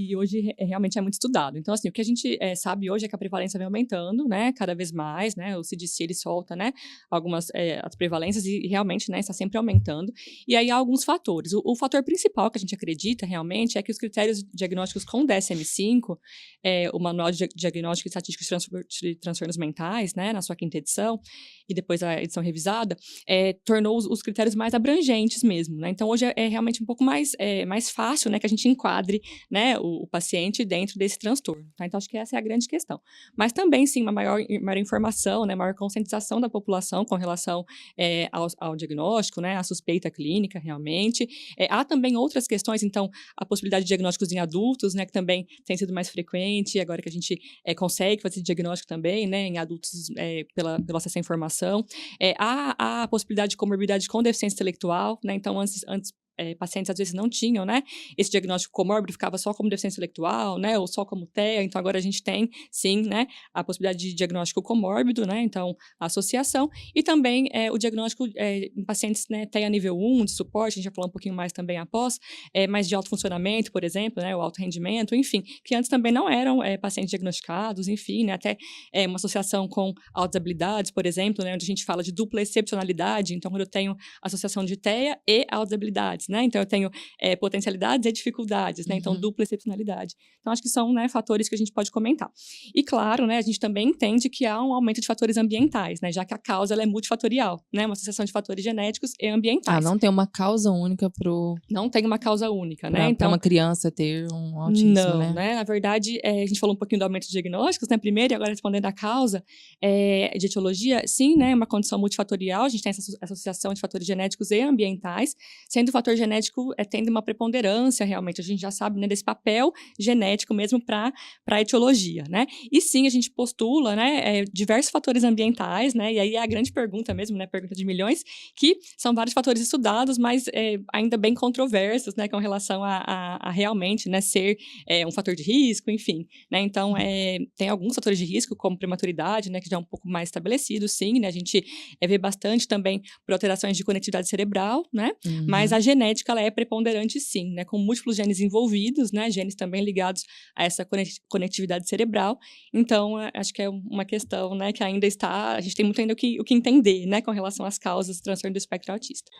e hoje realmente é muito estudado. Então, assim, o que a gente sabe hoje é que a prevalência vem aumentando, né, cada vez mais, né, o CDC, ele solta, né, algumas as prevalências e realmente, né, está sempre aumentando. E aí há alguns fatores. O fator principal que a gente acredita realmente é que os critérios diagnósticos com DSM-5, o Manual de Diagnóstico e Estatística de Transtornos Mentais, né, na sua 5ª edição, e depois a edição revisada, tornou os critérios mais abrangentes mesmo, né? Então, hoje é realmente um pouco mais fácil, né, que a gente enquadre, né, o paciente dentro desse transtorno, tá? Então, acho que essa é a grande questão. Mas também, sim, uma maior informação, né, maior conscientização da população com relação ao diagnóstico, né, à suspeita clínica, realmente. Há também outras questões, então, a possibilidade de diagnósticos em adultos, né, que também tem sido mais frequente, agora que a gente consegue fazer diagnóstico também, né, em adultos pelo acesso à informação. Há a possibilidade de comorbidade com deficiência intelectual, né, então, antes pacientes às vezes não tinham, né, esse diagnóstico comórbido, ficava só como deficiência intelectual, né, ou só como TEA, então agora a gente tem, sim, né, a possibilidade de diagnóstico comórbido, né, então a associação, e também o diagnóstico em pacientes, né, TEA nível 1, de suporte, a gente já falou um pouquinho mais também após, mas de alto funcionamento, por exemplo, né, o alto rendimento, enfim, que antes também não eram pacientes diagnosticados, enfim, né, até uma associação com altas habilidades, por exemplo, né, onde a gente fala de dupla excepcionalidade, então quando eu tenho associação de TEA e altas habilidades, né? Então, eu tenho potencialidades e dificuldades, né? Então, dupla excepcionalidade. Então, acho que são, né, fatores que a gente pode comentar. E, claro, né, a gente também entende que há um aumento de fatores ambientais, né? Já que a causa ela é multifatorial, né? Uma associação de fatores genéticos e ambientais. Não tem uma causa única Não tem uma causa única, né? Então, uma criança ter um autismo, não, né? Na verdade, a gente falou um pouquinho do aumento de diagnósticos, né? Primeiro, e agora respondendo a causa de etiologia, sim, né? Uma condição multifatorial, a gente tem essa associação de fatores genéticos e ambientais, sendo o fator genético tendo uma preponderância, realmente, a gente já sabe, né, desse papel genético mesmo para a etiologia, né? E sim, a gente postula, né, diversos fatores ambientais, né? E aí é a grande pergunta mesmo, né? Pergunta de milhões, que são vários fatores estudados, mas ainda bem controversos, né? Com relação a realmente, né, ser um fator de risco, enfim, né? Então, tem alguns fatores de risco, como prematuridade, né? Que já é um pouco mais estabelecido, sim, né? A gente vê bastante também por alterações de conectividade cerebral, né? Mas a genética, ela é preponderante, sim, né? Com múltiplos genes envolvidos, né? Genes também ligados a essa conectividade cerebral. Então, acho que é uma questão, né? Que ainda está... A gente tem muito ainda o que entender, né? Com relação às causas do transtorno do espectro autista.